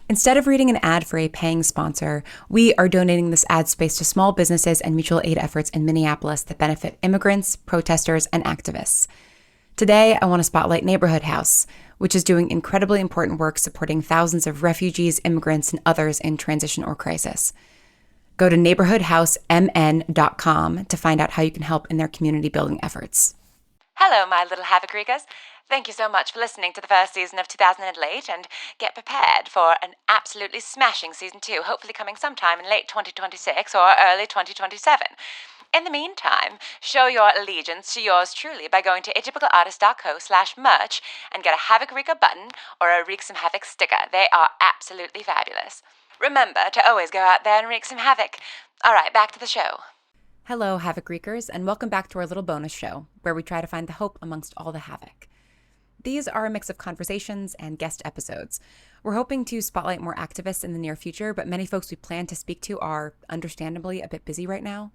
Instead of reading an ad for a paying sponsor, we are donating this ad space to small businesses and mutual aid efforts in Minneapolis that benefit immigrants, protesters, and activists. Today, I want to spotlight Neighborhood House, which is doing incredibly important work supporting thousands of refugees, immigrants, and others in transition or crisis. Go to neighborhoodhousemn.com to find out how you can help in their community building efforts. Hello, my little havoc wreakers. Thank you so much for listening to the first season of 2008, and get prepared for an absolutely smashing season 2, hopefully coming sometime in late 2026 or early 2027. In the meantime, show your allegiance to yours truly by going to atypicalartist.co/merch and get a Havoc Reeker button or a Wreak Some Havoc sticker. They are absolutely fabulous. Remember to always go out there and wreak some havoc. All right, back to the show. Hello, Havoc Reekers, and welcome back to our little bonus show, where we try to find the hope amongst all the havoc. These are a mix of conversations and guest episodes. We're hoping to spotlight more activists in the near future, but many folks we plan to speak to are, understandably, a bit busy right now.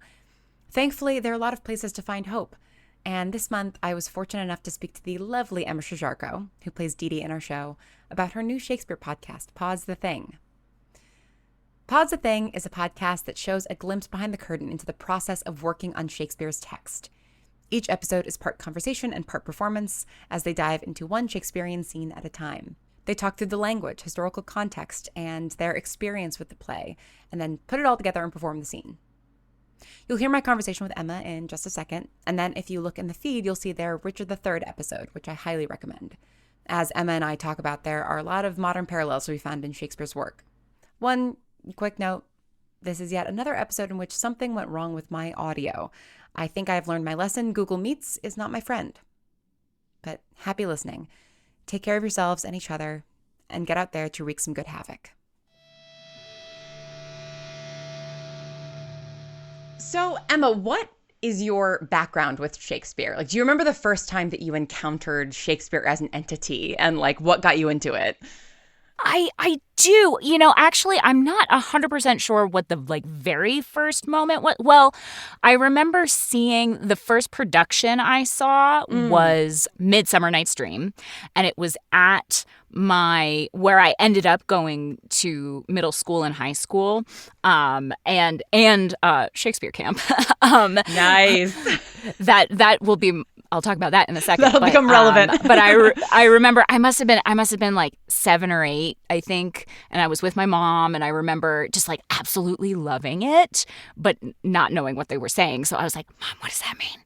Thankfully, there are a lot of places to find hope. And this month, I was fortunate enough to speak to the lovely Emma Sherr-Ziarko, who plays Didi in our show, about her new Shakespeare podcast, Pause the Thing. Pause the Thing is a podcast that shows a glimpse behind the curtain into the process of working on Shakespeare's text. Each episode is part conversation and part performance as they dive into one Shakespearean scene at a time. They talk through the language, historical context, and their experience with the play, and then put it all together and perform the scene. You'll hear my conversation with Emma in just a second, and then if you look in the feed, you'll see their Richard III episode, which I highly recommend. As Emma and I talk about, there are a lot of modern parallels to be found in Shakespeare's work. One quick note, this is yet another episode in which something went wrong with my audio. I think I've learned my lesson. Google Meets is not my friend. But happy listening. Take care of yourselves and each other, and get out there to wreak some good havoc. So, Emma, what is your background with Shakespeare? Like, do you remember the first time that you encountered Shakespeare as an entity, and like what got you into it? I do. Actually, I'm not 100% sure what the very first moment was. Well, I remember seeing the first production I saw was Midsummer Night's Dream, and it was at where I ended up going to middle school and high school, and Shakespeare camp. Nice. That will be. I'll talk about that in a second. That'll become relevant. But I remember I must have been like 7 or 8, I think, and I was with my mom, and I remember just like absolutely loving it, but not knowing what they were saying. So I was like, "Mom, what does that mean?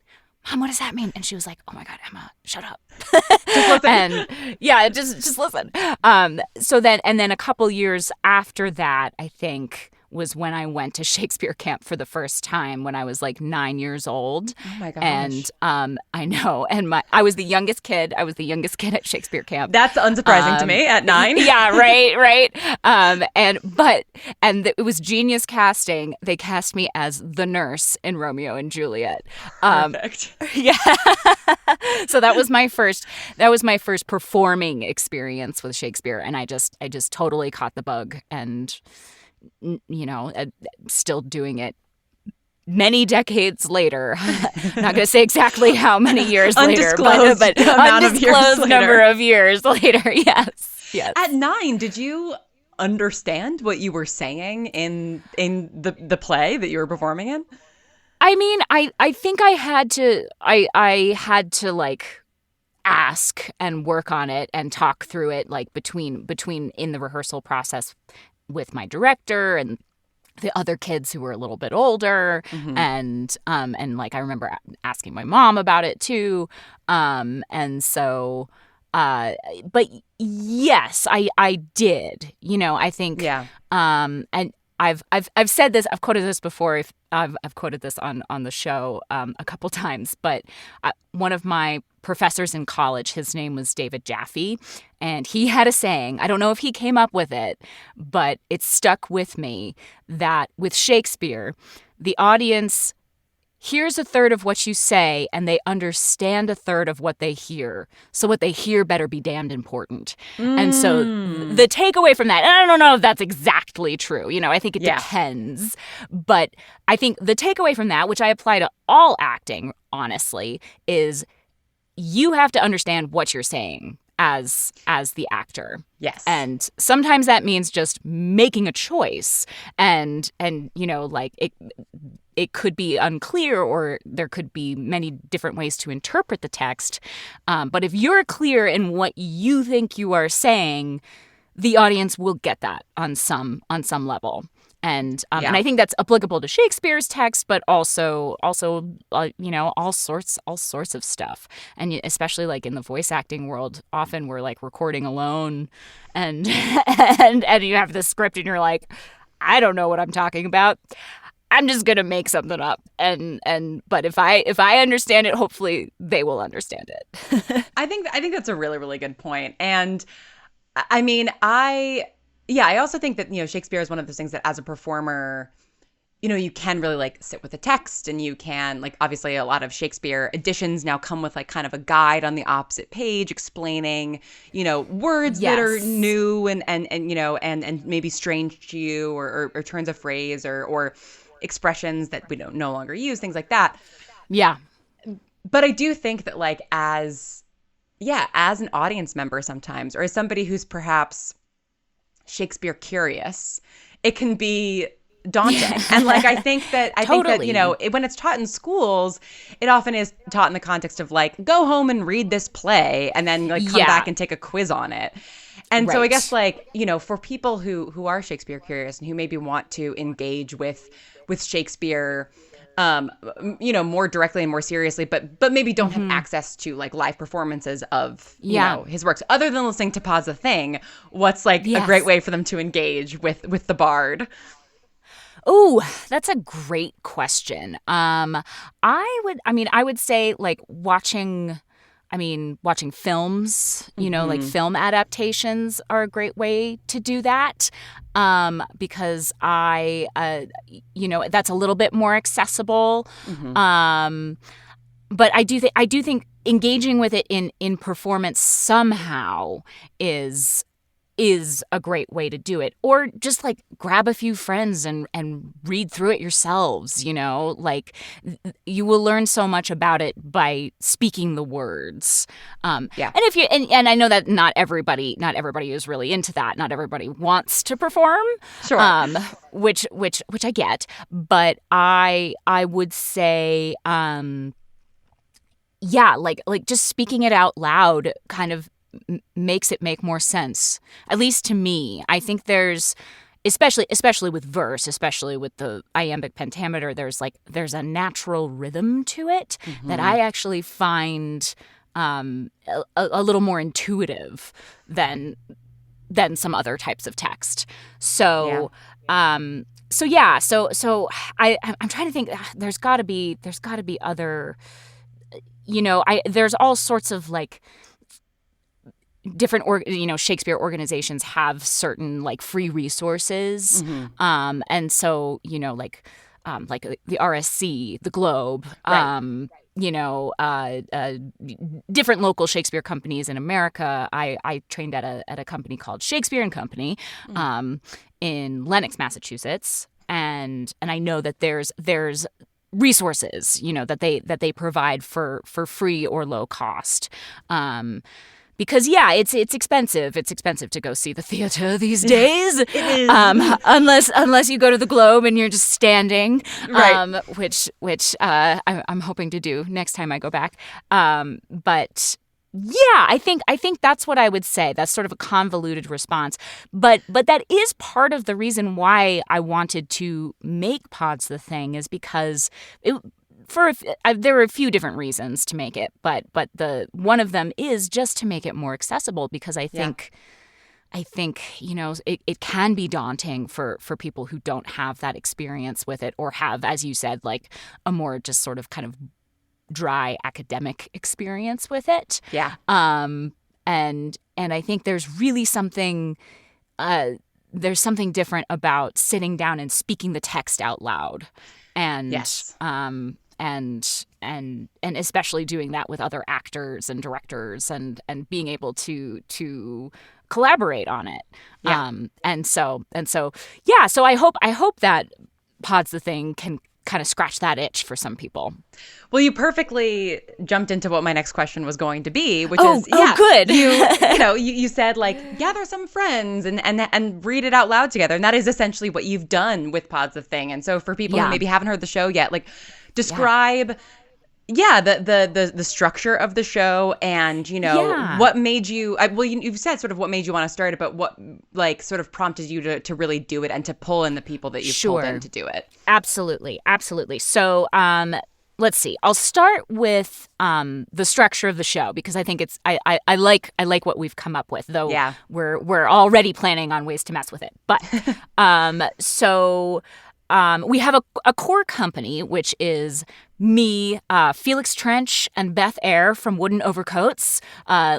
Mom, what does that mean?" And she was like, "Oh my God, Emma, shut up." Just listen. And yeah, just listen. So then a couple years after that, I think, was when I went to Shakespeare camp for the first time when I was like 9 years old. Oh my gosh. And I know. And I was the youngest kid. I was the youngest kid at Shakespeare camp. That's unsurprising to me at 9. Yeah, right. And it was genius casting. They cast me as the nurse in Romeo and Juliet. Perfect. Yeah. So that was my first performing experience with Shakespeare, and I just totally caught the bug, and still doing it many decades later. I'm not going to say exactly how many years later, but undisclosed number of years later. Yes. At 9, did you understand what you were saying in the play that you were performing in? I mean, I think I had to like ask and work on it and talk through it, like between in the rehearsal process with my director and the other kids who were a little bit older. Mm-hmm. And like I remember asking my mom about it too. And so but yes, I did. I think and I've said this, I've quoted this before. I've quoted this on the show a couple times, but one of my professors in college, his name was David Jaffe, and he had a saying, I don't know if he came up with it, but it stuck with me, that with Shakespeare, the audience hears a third of what you say and they understand a third of what they hear. So what they hear better be damned important. And so the takeaway from that, and I don't know if that's exactly true, I think it depends, but I think the takeaway from that, which I apply to all acting, honestly, is you have to understand what you're saying as the actor. Yes. And sometimes that means just making a choice, and like it could be unclear, or there could be many different ways to interpret the text. But if you're clear in what you think you are saying, the audience will get that on some level. And I think that's applicable to Shakespeare's text, but also all sorts of stuff. And especially like in the voice acting world, often we're like recording alone, and and you have the script and you're like, I don't know what I'm talking about. I'm just gonna make something up, but if I understand it, hopefully they will understand it. I think that's a really, really good point. And I mean, I also think that, Shakespeare is one of those things that as a performer, you can really like sit with the text, and you can like, obviously a lot of Shakespeare editions now come with like kind of a guide on the opposite page explaining, words that are new and maybe strange to you, or turns of phrase or expressions that we don't no longer use, things like that. Yeah. But I do think that like as an audience member sometimes, or as somebody who's perhaps Shakespeare curious, it can be daunting. And like I think that when it's taught in schools, it often is taught in the context of like, go home and read this play and then like come back and take a quiz on it. And so I guess like, for people who are Shakespeare curious and who maybe want to engage with Shakespeare more directly and more seriously, but maybe don't have access to like live performances of his works, other than listening to Pause the Thing. What's like a great way for them to engage with the Bard? Oh, that's a great question. I would say like watching films, like film adaptations are a great way to do that. Because that's a little bit more accessible. But I do think engaging with it in performance somehow is a great way to do it. Or just like grab a few friends and read through it yourselves, like you will learn so much about it by speaking the words. And if you, and I know that not everybody is really into that. Not everybody wants to perform. Sure. Which I get, but I would say, like just speaking it out loud kind of makes it make more sense, at least to me. I think there's, especially with verse, especially with the iambic pentameter, there's a natural rhythm to it that I actually find a little more intuitive than some other types of text. So I'm trying to think. There's got to be other, there's all sorts of like different Shakespeare organizations have certain like free resources, and so like the RSC, the Globe, different local Shakespeare companies in America. I trained at a company called Shakespearean Company, in Lenox, Massachusetts, and I know that there's resources that they provide for free or low cost. Because it's expensive. It's expensive to go see the theater these days. It is. Unless you go to the Globe and you're just standing, right? Which I'm hoping to do next time I go back. But I think that's what I would say. That's sort of a convoluted response, but that is part of the reason why I wanted to make Pods the Thing, is because there were a few different reasons to make it, but the one of them is just to make it more accessible, because I think it can be daunting for people who don't have that experience with it, or have, as you said, like a more just sort of kind of dry academic experience with it. And I think there's really something different about sitting down and speaking the text out loud, and and especially doing that with other actors and directors, and being able to collaborate on it. So I hope that Pods the Thing can kind of scratch that itch for some people. Well, you perfectly jumped into what my next question was going to be, which good. You said like gather some friends and read it out loud together, and that is essentially what you've done with Pods of Thing. And so for people who maybe haven't heard the show yet, like describe the structure of the show and what made you you've said sort of what made you want to start it, but what like sort of prompted you to really do it and to pull in the people that you've pulled in to do it. Absolutely So let's see. I'll start with the structure of the show because I think it's I like what we've come up with, though we're already planning on ways to mess with it. But we have a core company, which is me, Felix Trench, and Beth Eyre from Wooden Overcoats.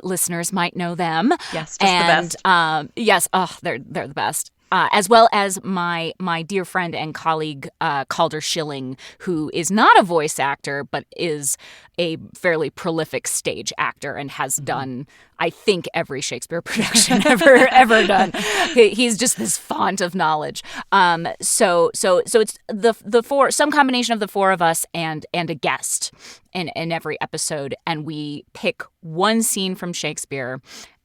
Listeners might know them. Yes, just the best. Yes, they're the best. As well as my dear friend and colleague Calder Schilling, who is not a voice actor but is a fairly prolific stage actor and has done, I think, every Shakespeare production ever done. He's just this font of knowledge. So it's the four, some combination of the four of us and a guest in every episode, and we pick one scene from Shakespeare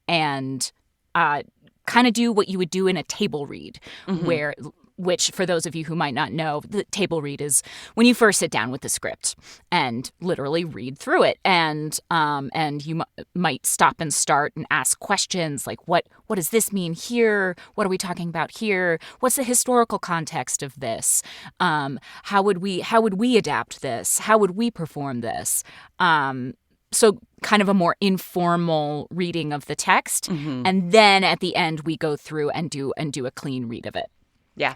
and kind of do what you would do in a table read, which for those of you who might not know, the table read is when you first sit down with the script and literally read through it, and you might stop and start and ask questions like what does this mean here? What are we talking about here? What's the historical context of this? How would we adapt this? How would we perform this? So kind of a more informal reading of the text. And then at the end, we go through and do a clean read of it. Yeah.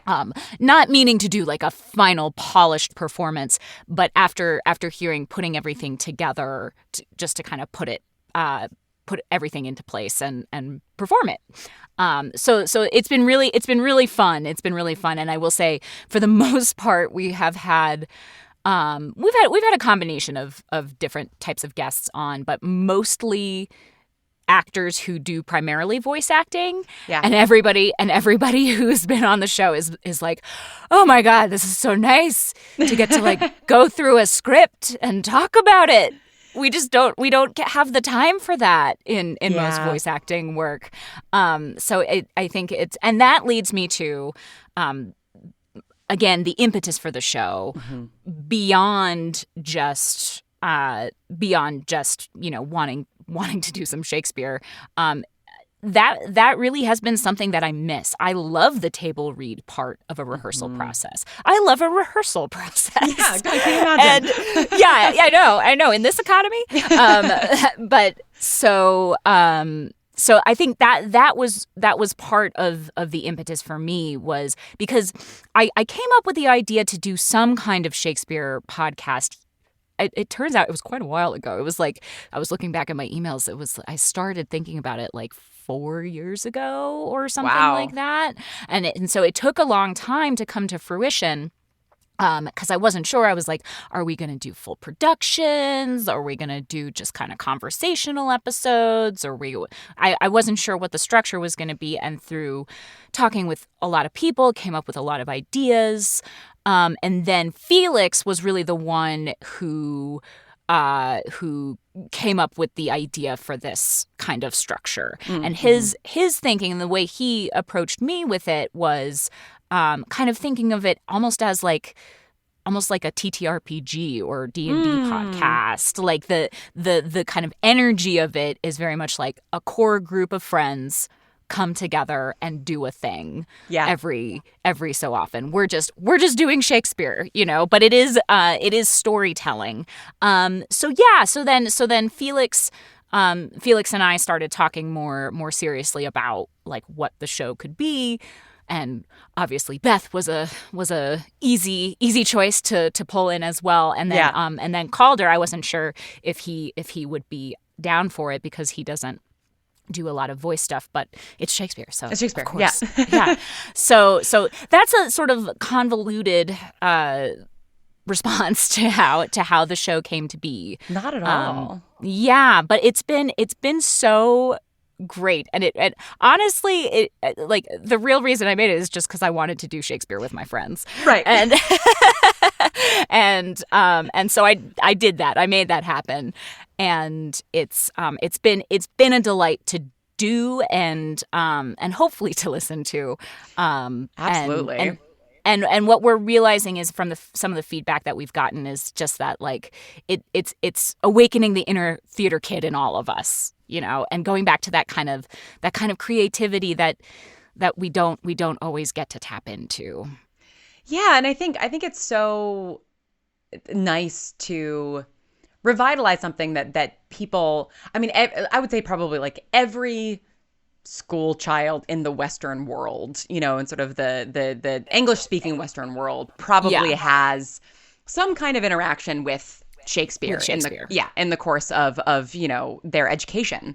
Not meaning to do like a final polished performance, but after putting everything together just to kind of put everything into place and perform it. So it's been really fun. And I will say for the most part, we have had we've had a combination of different types of guests on, but mostly actors who do primarily voice acting. Yeah. And everybody who's been on the show is like, oh my God, this is so nice to get to like go through a script and talk about it. We don't have the time for that in most voice acting work. So I think and that leads me to, again, the impetus for the show beyond just wanting to do some Shakespeare. That really has been something that I miss. I love the table read part of a rehearsal process. I love a rehearsal process. Yeah, I can imagine. And I know in this economy. But so I think that was part of the impetus for me, was because I came up with the idea to do some kind of Shakespeare podcast. It turns out it was quite a while ago. It was like, I was looking back at my emails. I started thinking about it like 4 years ago or something like that. And so it took a long time to come to fruition. Because I wasn't sure. I was like, are we going to do full productions? Are we going to do just kind of conversational episodes? I wasn't sure what the structure was going to be. And through talking with a lot of people, came up with a lot of ideas. And then Felix was really the one who came up with the idea for this kind of structure. And his thinking and the way he approached me with it was kind of thinking of it almost like a TTRPG or D&D podcast. Like the kind of energy of it is very much like a core group of friends come together and do a thing every so often. We're just doing Shakespeare, but it is storytelling. So then Felix and I started talking more seriously about like what the show could be. And obviously Beth was a easy choice to pull in as well. And then and then Calder, I wasn't sure if he would be down for it because he doesn't do a lot of voice stuff, but it's Shakespeare, so it's Shakespeare, of course. Yeah. So that's a sort of convoluted response to how the show came to be. Not at all. Yeah, but it's been so great, and it honestly, like the real reason I made it is just because I wanted to do Shakespeare with my friends, right? And and so I did that. I made that happen, and it's been a delight to do and hopefully to listen to. Absolutely. And what we're realizing is from some of the feedback that we've gotten is just that like it's awakening the inner theater kid in all of us, and going back to that kind of creativity that we don't always get to tap into. Yeah, and I think it's so nice to revitalize something that people, I mean, I would say probably like every school child in the Western world, in sort of the English-speaking Western world probably has some kind of interaction with Shakespeare, in the course of their education.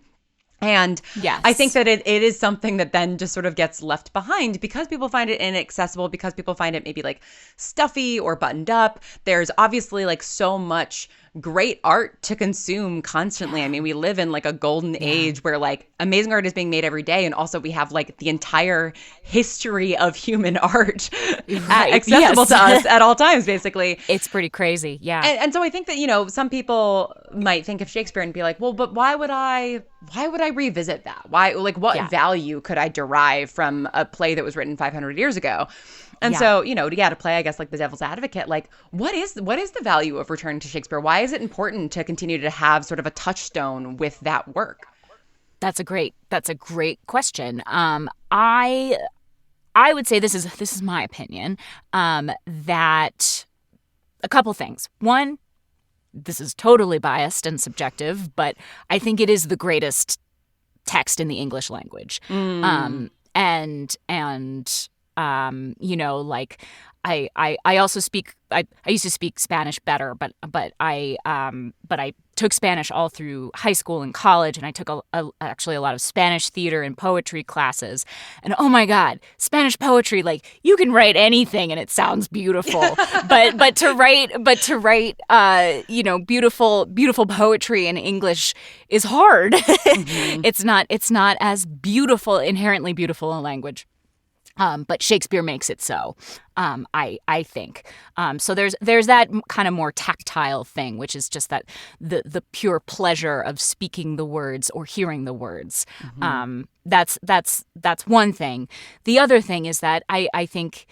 And yes. I think that it is something that then just sort of gets left behind because people find it inaccessible, because people find it maybe like stuffy or buttoned up. There's obviously like so much great art to consume constantly. I mean, we live in like a golden age where like amazing art is being made every day. And also we have like the entire history of human art accessible to us at all times, basically. It's pretty crazy. Yeah. And so I think that, some people might think of Shakespeare and be like, well, but why would I revisit that? Why, like, what value could I derive from a play that was written 500 years ago? And so, to play, I guess, like the devil's advocate, like what is the value of returning to Shakespeare? Why is it important to continue to have sort of a touchstone with that work? That's a great question. I would say this is my opinion, that a couple things. One, this is totally biased and subjective, but I think it is the greatest text in the English language. Like I also speak, I used to speak Spanish better, but I took Spanish all through high school and college, and I took actually a lot of Spanish theater and poetry classes. And oh my God, Spanish poetry, like you can write anything and it sounds beautiful. but to write beautiful poetry in English is hard. Mm-hmm. It's not as beautiful, inherently beautiful a language. But Shakespeare makes it so, I think. So there's that kind of more tactile thing, which is just that the pure pleasure of speaking the words or hearing the words. Mm-hmm. That's one thing. The other thing is that I think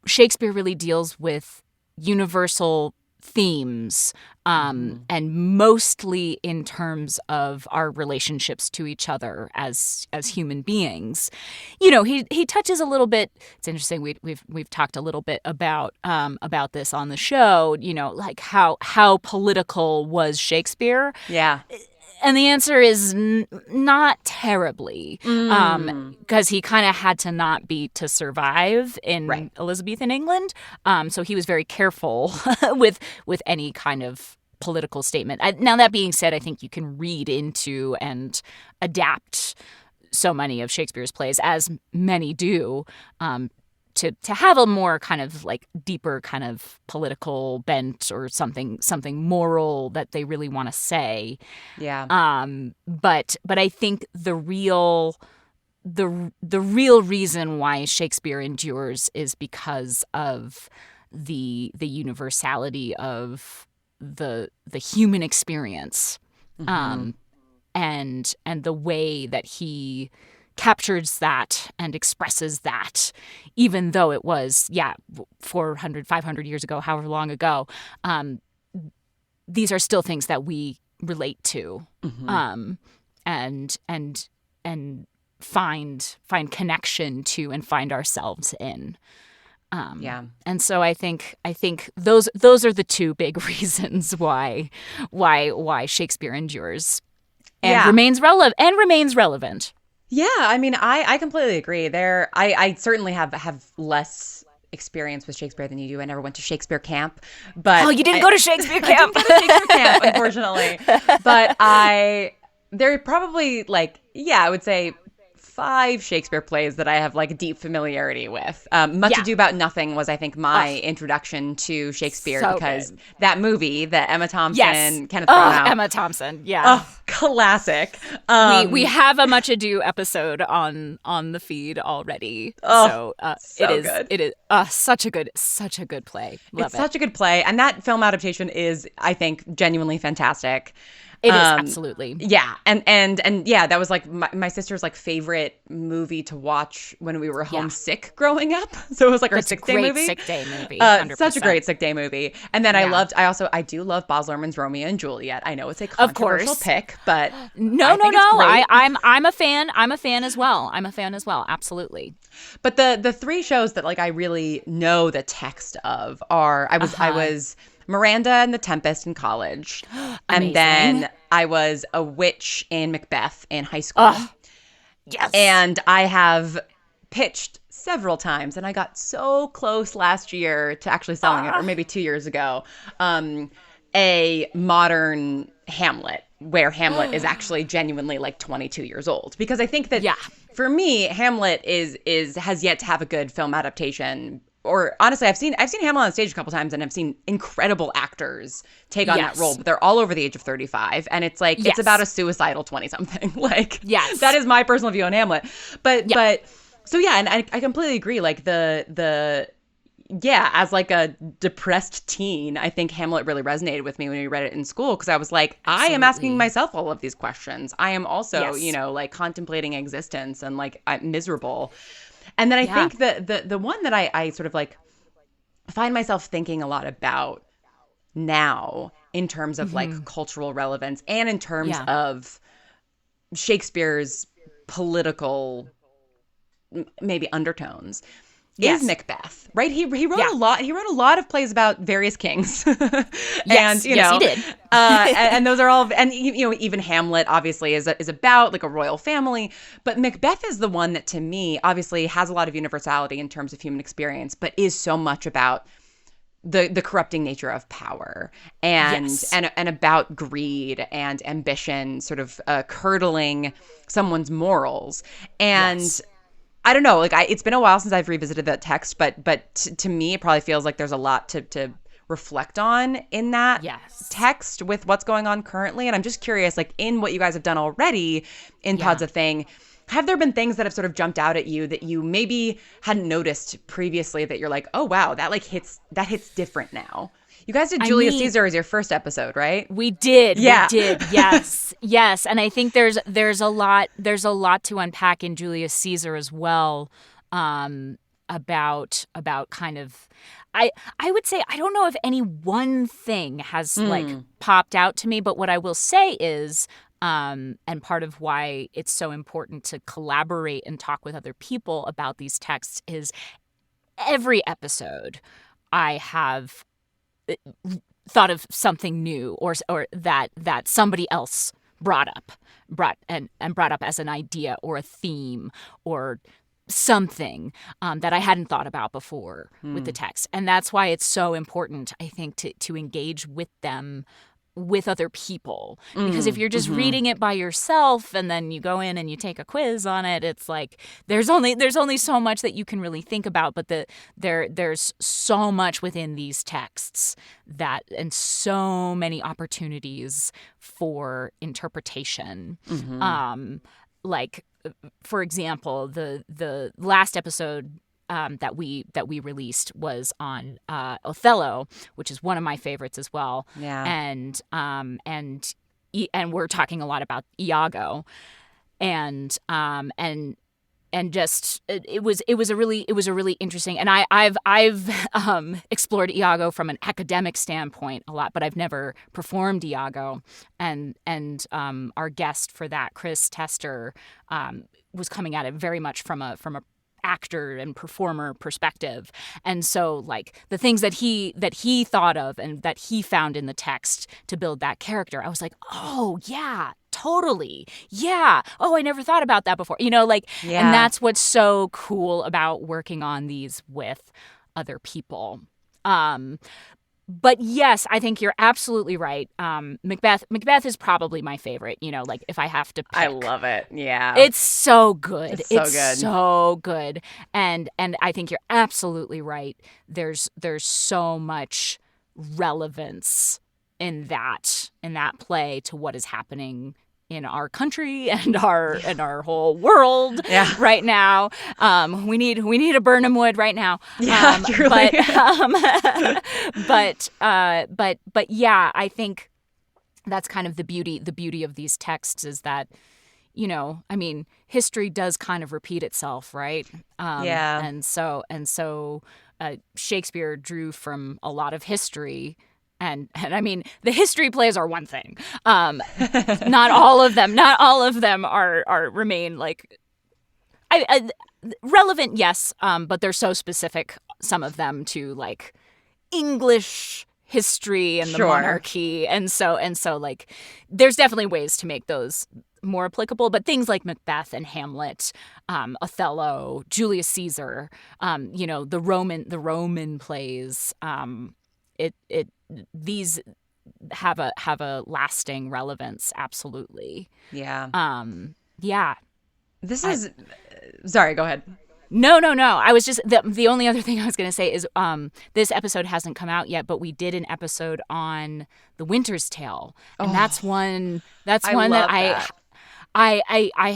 Shakespeare really deals with universal themes, and mostly in terms of our relationships to each other as human beings. He touches a little bit. It's interesting. We've talked a little bit about this on the show. Like how political was Shakespeare? Yeah. And the answer is not terribly, because he kind of had to not be to survive in Elizabethan England. So he was very careful with any kind of political statement. Now, that being said, I think you can read into and adapt so many of Shakespeare's plays, as many do, to have a more kind of like deeper kind of political bent or something moral that they really want to say. Yeah. But I think the real reason why Shakespeare endures is because of the universality of the human experience, and the way that he captures that and expresses that, even though it was 400, 500 years ago, however long ago. These are still things that we relate to, and find connection to and find ourselves in. And so I think those are the two big reasons why Shakespeare endures and remains relevant. Yeah, I mean, I completely agree. I certainly have less experience with Shakespeare than you do. I never went to Shakespeare camp, but you didn't go to Shakespeare camp. I didn't go to Shakespeare camp, unfortunately. But there are probably I would say 5 Shakespeare plays that I have like deep familiarity with. Much Ado About Nothing was, I think, my introduction to Shakespeare because that movie, the Emma Thompson, Kenneth Branagh. Emma Thompson, classic. We have a Much Ado episode on the feed already. So good. It is such a good play. It's such a good play, and that film adaptation is, I think, genuinely fantastic. It is, absolutely. Yeah. And yeah, that was like my sister's like favorite movie to watch when we were homesick growing up. So it was like our sick day movie. Sick day movie. Such a great sick day movie. And then I do love Baz Luhrmann's Romeo and Juliet. I know it's a controversial pick, but no. I'm a fan. I'm a fan as well. Absolutely. But the 3 shows that like I really know the text of are I was Miranda and the Tempest in college. And then I was a witch in Macbeth in high school. Yes. And I have pitched several times, and I got so close last year to actually selling it, or maybe 2 years ago, a modern Hamlet, where Hamlet is actually genuinely like 22 years old. Because I think that for me, Hamlet has yet to have a good film adaptation. Or honestly, I've seen Hamlet on stage a couple times, and I've seen incredible actors take on that role, but they're all over the age of 35, and it's like it's about a suicidal 20-something. Like, that is my personal view on Hamlet. But so yeah, and I completely agree. Like as like a depressed teen, I think Hamlet really resonated with me when we read it in school, because I was like, I am asking myself all of these questions. I am also, like contemplating existence, and like I'm miserable. And then I think the one that I sort of like find myself thinking a lot about now in terms of like cultural relevance and in terms of Shakespeare's political maybe undertones is Macbeth, right? He wrote a lot. He wrote a lot of plays about various kings, and he did. And those are all. And even Hamlet obviously is about like a royal family. But Macbeth is the one that, to me, obviously has a lot of universality in terms of human experience, but is so much about the corrupting nature of power and about greed and ambition, sort of curdling someone's morals. And I don't know, like it's been a while since I've revisited that text, but to me, it probably feels like there's a lot to reflect on in that text with what's going on currently. And I'm just curious, like in what you guys have done already in Pod's a Thing, have there been things that have sort of jumped out at you that you maybe hadn't noticed previously that you're like, oh wow, that hits different now? You guys did Julius Caesar as your first episode, right? We did. Yeah. We did. Yes. And I think there's a lot to unpack in Julius Caesar as well, about kind of I would say, I don't know if any one thing has like popped out to me, but what I will say is and part of why it's so important to collaborate and talk with other people about these texts is every episode I have thought of something new or that somebody else brought up as an idea or a theme or something that I hadn't thought about before with the text. And that's why it's so important, I think, to engage with them, with other people, because if you're just reading it by yourself and then you go in and you take a quiz on it, it's like there's only so much that you can really think about, but there's so much within these texts and so many opportunities for interpretation. Like, for example, the last episode that we released was on Othello, which is one of my favorites as well. Yeah. And we're talking a lot about Iago, and just it was a really interesting. And I've explored Iago from an academic standpoint a lot, but I've never performed Iago. And our guest for that, Chris Tester, was coming at it very much from a actor and performer perspective. And so like the things that he thought of and that he found in the text to build that character, I was like, oh yeah, totally. Yeah. Oh, I never thought about that before. And that's what's so cool about working on these with other people. But yes, I think you're absolutely right. Macbeth is probably my favorite, like if I have to pick. I love it. Yeah. It's so good. It's so good. And I think you're absolutely right. There's so much relevance in that play to what is happening in our country and our whole world right now. We need a Burnham Wood right now. Yeah, truly. But yeah, I think that's kind of the beauty of these texts is that, history does kind of repeat itself, right? And so Shakespeare drew from a lot of history. And the history plays are one thing. Not all of them are remain like relevant, yes. But they're so specific, some of them, to like English history and the monarchy, and so like there's definitely ways to make those more applicable. But things like Macbeth and Hamlet, Othello, Julius Caesar, the Roman plays, these have a lasting relevance, absolutely. Yeah. Yeah. Sorry, go ahead. No. I was just the only other thing I was going to say is this episode hasn't come out yet, but we did an episode on The Winter's Tale, and that's one that I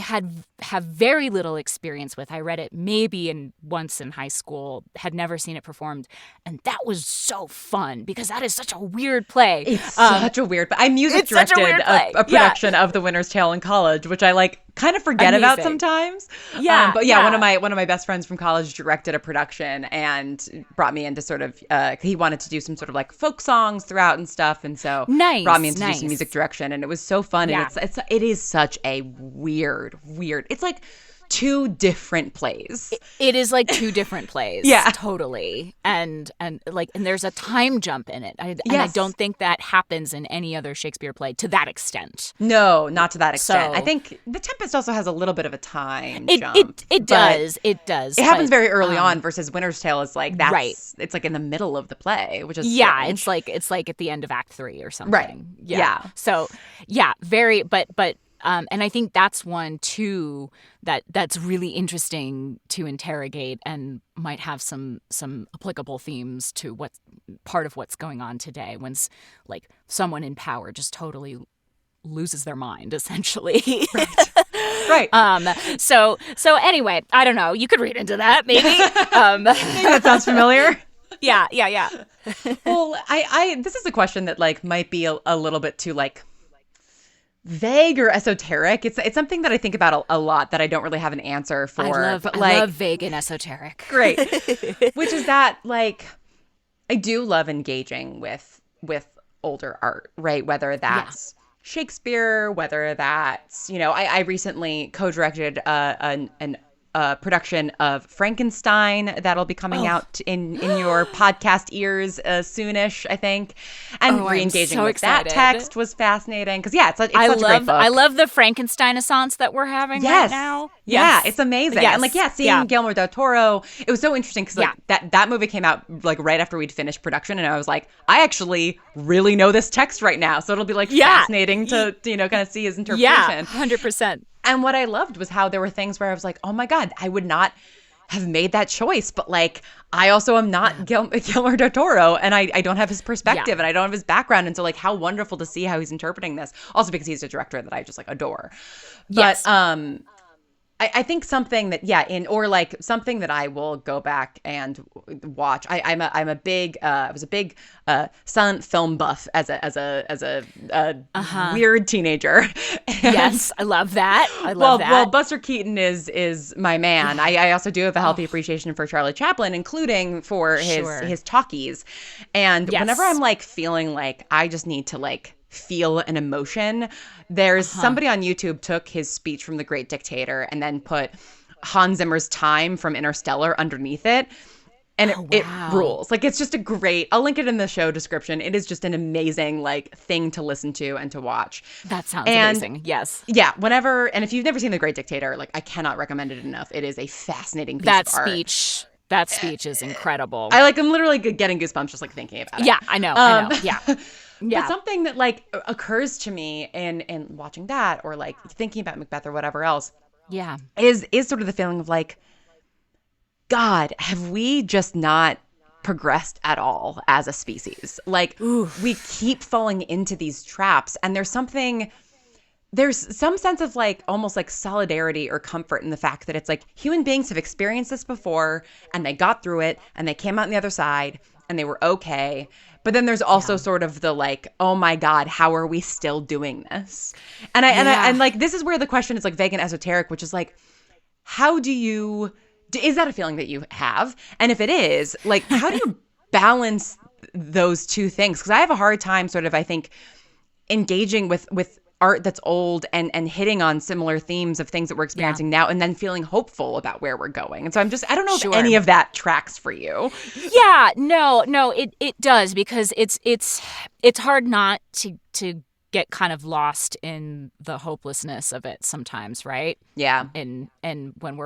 have very little experience with. I read it maybe once in high school, had never seen it performed, and that was so fun because that is such a weird play. It's such a weird. I music directed a production of The Winter's Tale in college, which I like kind of forget about sometimes. Yeah, but one of my best friends from college directed a production and brought me into sort of. He wanted to do some sort of like folk songs throughout and stuff, and so brought me into do some music direction, and it was so fun. Yeah. And it is such a weird. It's like two different plays. It is like two different plays. Yeah, totally. And there's a time jump in it. And I don't think that happens in any other Shakespeare play to that extent. No, not to that extent. So, I think The Tempest also has a little bit of a time jump. It does. It happens very early on versus Winter's Tale is like that's right. It's like in the middle of the play, which is strange. strange. It's like at the end of Act 3 or something. Right. Yeah. So very but and I think that's one too that's really interesting to interrogate and might have some applicable themes to what's part of what's going on today when like someone in power just totally loses their mind, essentially. Right. So anyway, I don't know. You could read into that, maybe. Maybe that sounds familiar. Yeah. Well, I this is a question that like might be a little bit too like vague or esoteric. It's something that I think about a lot that I don't really have an answer for. I love vague and esoteric. Great. Which is that like I do love engaging with older art, right? Whether that's Shakespeare, whether that's, I recently co-directed a production of Frankenstein that'll be coming out in your podcast ears soonish, I think. And re-engaging with that text was fascinating because it's such a great book. I love the Frankenstein-assance that we're having right now. Yeah, it's amazing. Yes. And seeing Guillermo del Toro, it was so interesting because that movie came out like right after we'd finished production, and I was like, I actually really know this text right now, so it'll be like fascinating to kind of see his interpretation. 100%. And what I loved was how there were things where I was like, oh my God, I would not have made that choice. But like, I also am not Guillermo del Toro, and I don't have his perspective and I don't have his background. And so like, how wonderful to see how he's interpreting this. Also because he's a director that I just like adore. But I think something that something that I will go back and watch. I was a big silent film buff as a weird teenager. Yes, I love that. Well, Buster Keaton is my man. I also do have a healthy appreciation for Charlie Chaplin, including for his talkies. And whenever I'm like feeling like I just need to like feel an emotion, there's somebody on YouTube took his speech from The Great Dictator and then put Hans Zimmer's Time from Interstellar underneath it, and it rules. Like, it's just a great, I'll link it in the show description. It is just an amazing like thing to listen to and to watch. That sounds amazing. Yes. Yeah, and if you've never seen The Great Dictator, like I cannot recommend it enough. It is a fascinating piece of art. That speech That speech is incredible. I'm literally getting goosebumps just like thinking about it. Yeah, I know. Yeah. Yeah. But something that like occurs to me in watching that, or like thinking about Macbeth or whatever else, Yeah. is sort of the feeling of like, God, have we just not progressed at all as a species? Like, we keep falling into these traps, and there's some sense of like almost like solidarity or comfort in the fact that it's like human beings have experienced this before and they got through it and they came out on the other side and they were okay. But then there's also sort of the like, oh my God, how are we still doing this? And like, this is where the question is like vague and esoteric, which is like, how do you, is that a feeling that you have? And if it is, like, how do you balance those two things? Because I have a hard time sort of, I think, engaging with art that's old and hitting on similar themes of things that we're experiencing now, and then feeling hopeful about where we're going. And so I don't know if any of that tracks for you. Yeah, no, it does, because it's hard not to get kind of lost in the hopelessness of it sometimes, right? Yeah. And when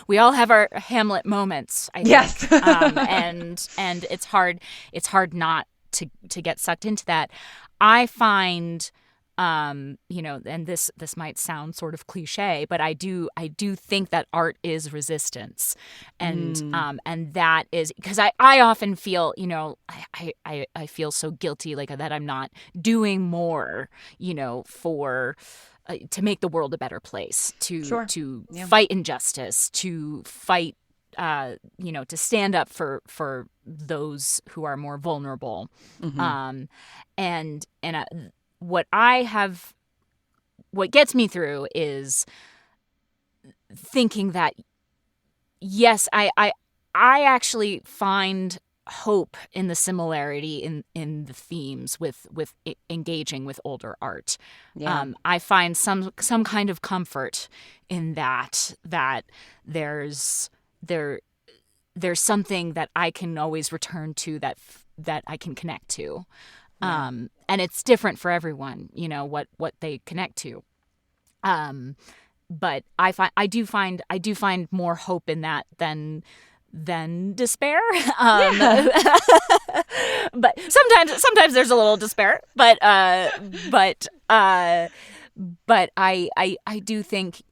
we all have our Hamlet moments, I think. Yes. And it's hard not to get sucked into that. I find and this might sound sort of cliche, but I do think that art is resistance, and that is because I often feel, I feel so guilty, like that I'm not doing more, for to make the world a better place, to fight injustice, to fight, to stand up for those who are more vulnerable, what gets me through is thinking that, yes, I actually find hope in the similarity in the themes with engaging with older art. Yeah. I find some kind of comfort in that there's something that I can always return to, that I can connect to. And it's different for everyone, what they connect to. But I do find more hope in that than despair. But sometimes there's a little despair, but I do think,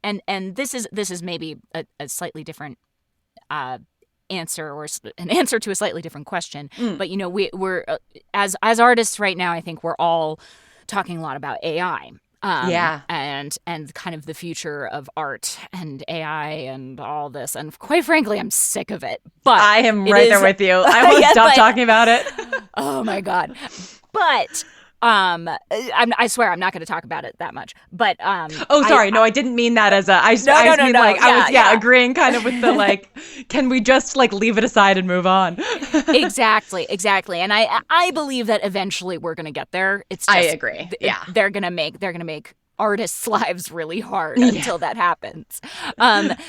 and this is maybe a slightly different answer, or an answer to a slightly different question. But we're as artists right now, I think we're all talking a lot about AI. And kind of the future of art and AI and all this, and quite frankly, I'm sick of it. But I am right there with you. I won't stop talking about it. Oh my God! But I swear I'm not going to talk about it that much. But sorry, no, I didn't mean that as a. I was agreeing kind of with the like, can we just like leave it aside and move on? Exactly, and I believe that eventually we're going to get there. It's just, I agree. Yeah, they're going to make artists' lives really hard until that happens. But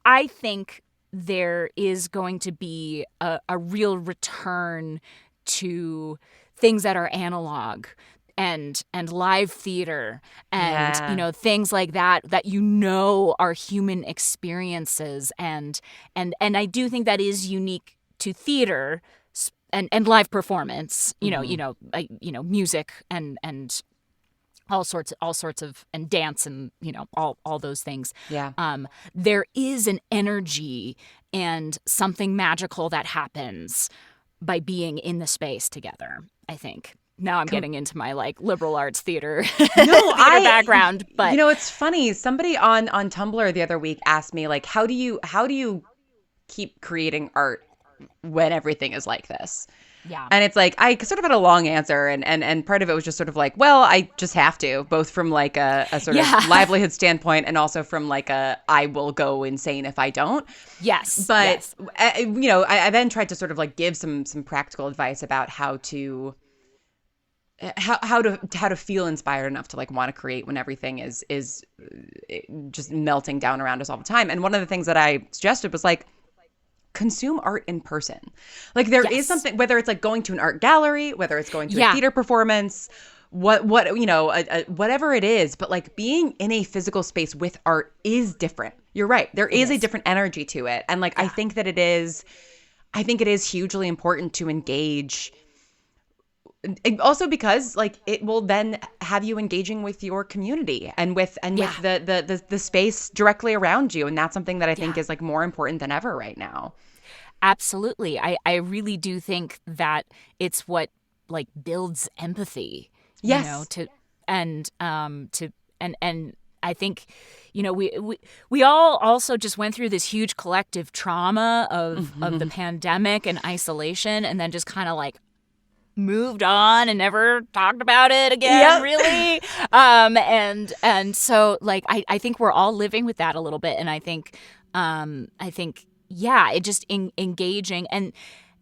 I think there is going to be a real return to things that are analog and live theater and things like that are human experiences, and I do think that is unique to theater and live performance, music and all sorts of, and dance, and all those things. There is an energy and something magical that happens by being in the space together, I think. Now I'm getting into my like liberal arts theater background, but it's funny. Somebody on Tumblr the other week asked me like, how do you keep creating art when everything is like this? Yeah. And it's like, I sort of had a long answer, and part of it was just sort of like, well, I just have to, both from like a sort of livelihood standpoint, and also from like I will go insane if I don't. Yes. But, I then tried to sort of like give some practical advice about how to feel inspired enough to like want to create when everything is just melting down around us all the time. And one of the things that I suggested was like, consume art in person. Like there is something, whether it's like going to an art gallery, whether it's going to a theater performance, whatever it is, but like being in a physical space with art is different. You're right. There is a different energy to it. And like, I think it is hugely important to engage. Also because like it will then have you engaging with your community and with the space directly around you. And that's something that I think is like more important than ever right now. Absolutely. I really do think that it's what like builds empathy. Yes. You know, and I think, you know, we all also just went through this huge collective trauma of the pandemic and isolation, and then just kind of like moved on and never talked about it again, really. And so like I think we're all living with that a little bit, and I think it just engaging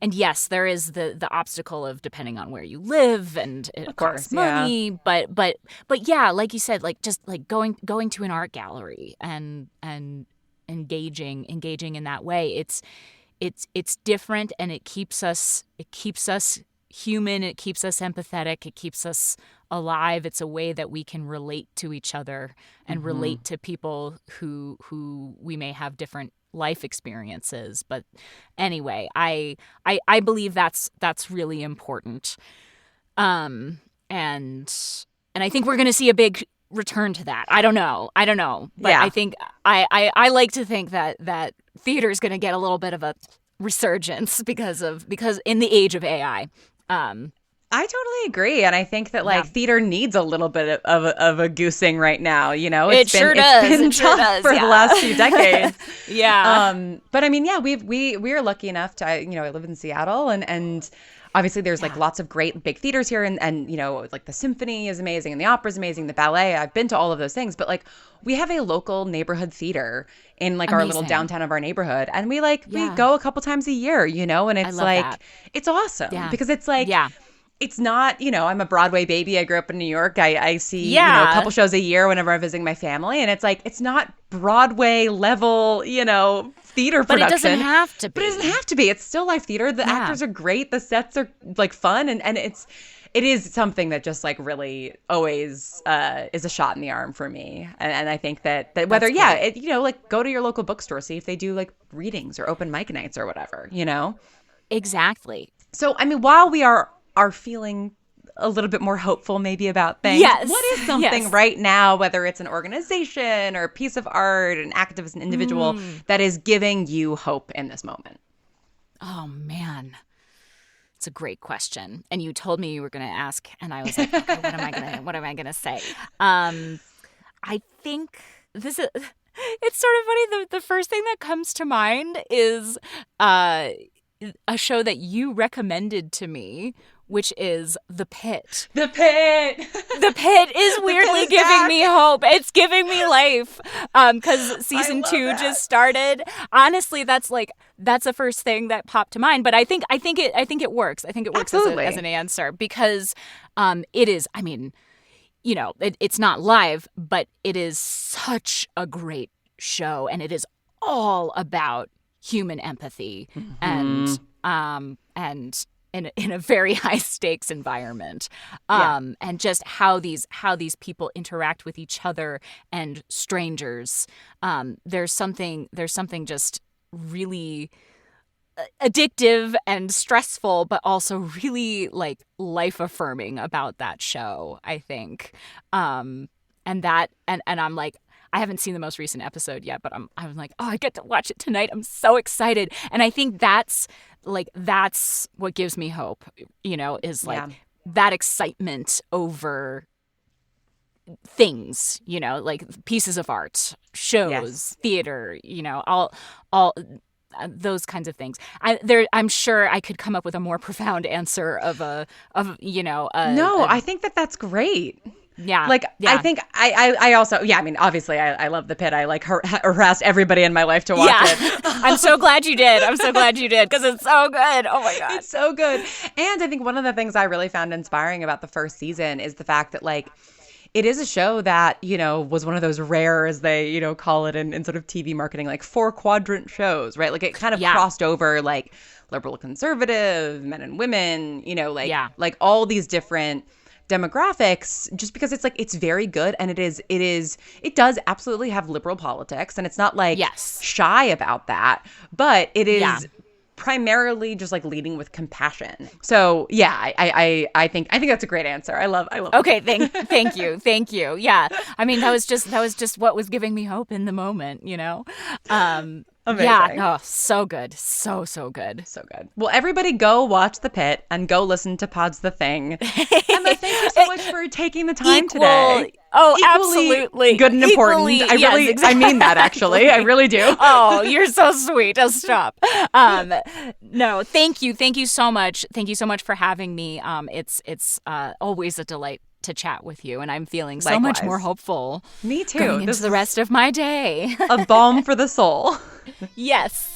and yes, there is the obstacle of depending on where you live and it costs money, but yeah, like you said, like just like going to an art gallery and engaging in that way, it's different, and it keeps us human, it keeps us empathetic, it keeps us alive. It's a way that we can relate to each other and relate to people who we may have different life experiences. But anyway, I believe that's really important. And I think we're going to see a big return to that. I don't know. But I think I like to think that theater is going to get a little bit of a resurgence because in the age of AI. I totally agree. And I think that like theater needs a little bit of a goosing right now. You know, it's been tough for the last few decades. But I mean, we are lucky enough to, I live in Seattle and obviously there's like lots of great big theaters here and, you know, like the symphony is amazing and the opera is amazing, the ballet. I've been to all of those things, but like we have a local neighborhood theater in like our little downtown of our neighborhood. And we go a couple times a year, you know, and it's like, it's awesome because it's like, it's not, you know, I'm a Broadway baby. I grew up in New York. I see, a couple shows a year whenever I'm visiting my family. And it's like, it's not Broadway level, you know, theater production. But it doesn't have to be. But it doesn't have to be. It's still live theater. The actors are great. The sets are like fun. And it is something that just like really always is a shot in the arm for me. And I think that whether, like go to your local bookstore, see if they do like readings or open mic nights or whatever, you know? Exactly. So, I mean, while we are feeling a little bit more hopeful maybe about things. Yes. What is something right now, whether it's an organization or a piece of art, an activist, an individual, that is giving you hope in this moment? Oh, man. It's a great question. And you told me you were going to ask, and I was like, okay, what am I going to say? I think this is, it's sort of funny. The first thing that comes to mind is a show that you recommended to me, which is The Pit. The Pit! The Pit is weirdly giving me hope. It's giving me life. Because season 2 just started. Honestly, that's the first thing that popped to mind. But I think it works. I think it works as an answer because it is, I mean, you know, it's not live, but it is such a great show, and it is all about human empathy and in a very high stakes environment, and just how these people interact with each other and strangers. There's something just really addictive and stressful, but also really like life affirming about that show, I think. And I'm like, I haven't seen the most recent episode yet, but I'm like, oh, I get to watch it tonight. I'm so excited. And I think that's what gives me hope, you know, is like that excitement over things, you know, like pieces of art, shows, theater, you know, all those kinds of things. I'm sure I could come up with a more profound answer I think that's great. I think I also, I mean, obviously I love The Pit. I like harassed everybody in my life to watch it. I'm so glad you did. Because it's so good. Oh my God. It's so good. And I think one of the things I really found inspiring about the first season is the fact that like, it is a show that, you know, was one of those rare, as they, you know, call it in sort of TV marketing, like 4-quadrant shows, right? Like it kind of crossed over like liberal, conservative, men and women, you know, like all these different demographics, just because it's like, it's very good, and it does absolutely have liberal politics, and it's not like shy about that, but it is primarily just like leading with compassion. So yeah, I think that's a great answer. I love Okay, thank you. Yeah. I mean, that was just what was giving me hope in the moment, you know. Amazing. Yeah, no, so good. So good. So good. Well, everybody go watch The Pit and go listen to Pod's The Thing. Emma, thank you so much for taking the time today. Oh, Equally absolutely. Good and important. Exactly. I mean that, actually. I really do. Oh, you're so sweet. Oh, stop. No, thank you. Thank you so much. Thank you so much for having me. It's always a delight to chat with you, and I'm feeling so much more hopeful. Me too. Going into the rest of my day. A balm for the soul. Yes.